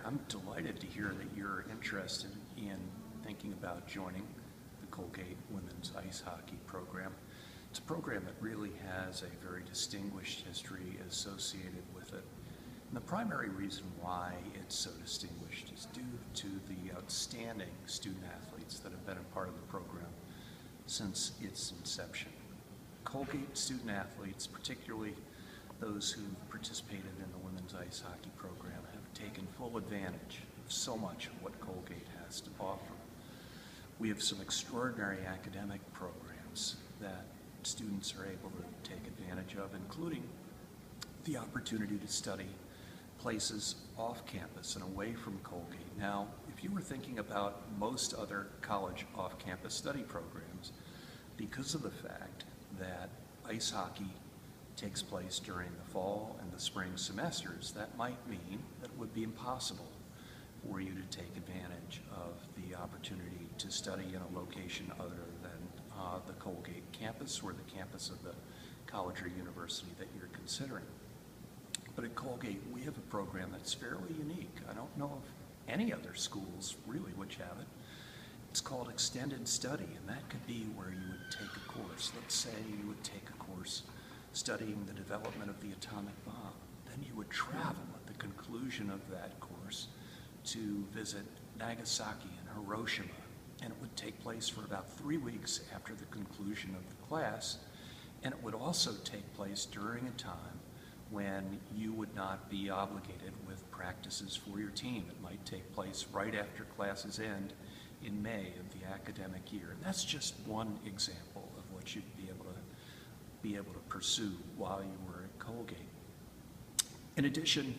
I'm delighted to hear that you're interested in thinking about joining the Colgate Women's Ice Hockey program. It's a program that really has a very distinguished history associated with it. And the primary reason why it's so distinguished is due to the outstanding student athletes that have been a part of the program since its inception. Colgate student athletes, particularly those who participated in the women's ice hockey program, have taken full advantage of so much of what Colgate has to offer. We have some extraordinary academic programs that students are able to take advantage of, including the opportunity to study places off campus and away from Colgate. Now, if you were thinking about most other college off-campus study programs, because of the fact that ice hockey takes place during the fall and the spring semesters, that might mean that it would be impossible for you to take advantage of the opportunity to study in a location other than the Colgate campus or the campus of the college or university that you're considering. But at Colgate, we have a program that's fairly unique. I don't know of any other schools really which have it. It's called extended study, and that could be where you would take a course. Let's say you would take a course studying the development of the atomic bomb. Then you would travel at the conclusion of that course to visit Nagasaki and Hiroshima, and it would take place for about 3 weeks after the conclusion of the class, and it would also take place during a time when you would not be obligated with practices for your team. It might take place right after classes end in May of the academic year. And that's just one example of what you'd be able to pursue while you were at Colgate. In addition,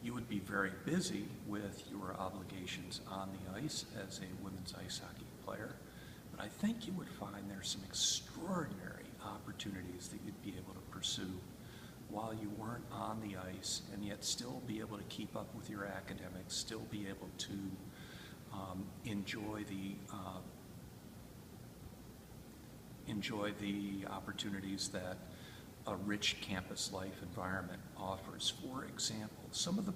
you would be very busy with your obligations on the ice as a women's ice hockey player, but I think you would find there's some extraordinary opportunities that you'd be able to pursue while you weren't on the ice, and yet still be able to keep up with your academics, still be able to enjoy the opportunities that a rich campus life environment offers. For example, some of the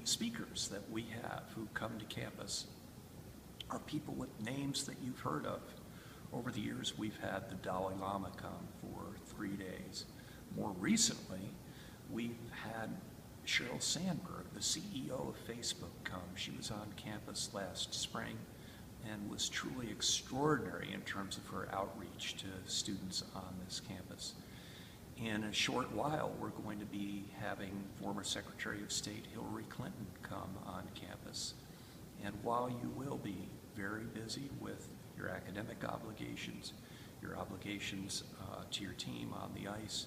speakers that we have who come to campus are people with names that you've heard of. Over the years, we've had the Dalai Lama come for 3 days. More recently, we've had Sheryl Sandberg, the CEO of Facebook, come. She was on campus last spring and was truly extraordinary in terms of her outreach to students on this campus. In a short while, we're going to be having former Secretary of State Hillary Clinton come on campus. And while you will be very busy with your academic obligations, your obligations to your team on the ice,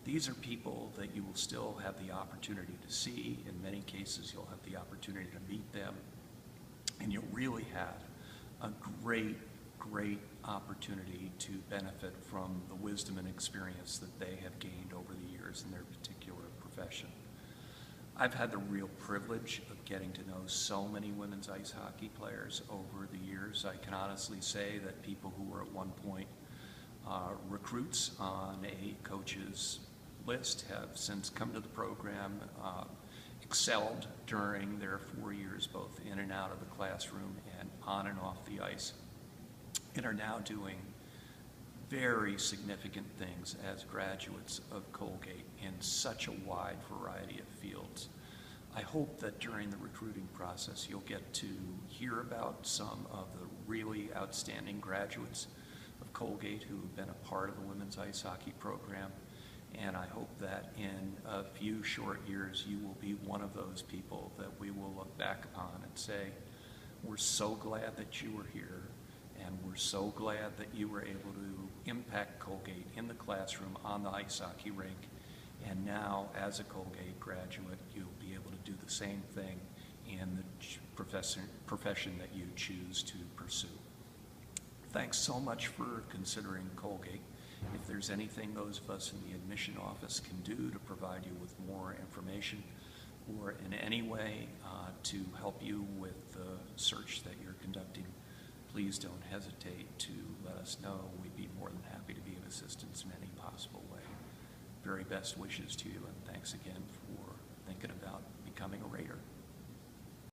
these are people that you will still have the opportunity to see. In many cases, you'll have the opportunity to meet them, and you'll really have a great opportunity to benefit from the wisdom and experience that they have gained over the years in their particular profession. I've had the real privilege of getting to know so many women's ice hockey players over the years. I can honestly say that people who were at one point recruits on a coach's list have since come to the program, excelled during their 4 years, both in and out of the classroom and on and off the ice, and are now doing very significant things as graduates of Colgate in such a wide variety of fields. I hope that during the recruiting process you'll get to hear about some of the really outstanding graduates of Colgate who have been a part of the women's ice hockey program, and I hope that in a few short years you will be one of those people that we will look back upon and say, we're so glad that you were here, and we're so glad that you were able to impact Colgate in the classroom, on the ice hockey rink, and now as a Colgate graduate, you'll be able to do the same thing in the profession that you choose to pursue. Thanks so much for considering Colgate. If there's anything those of us in the admission office can do to provide you with more information or in any way to help you with the search that you're conducting, please don't hesitate to let us know. We'd be more than happy to be of assistance in any possible way. Very best wishes to you, and thanks again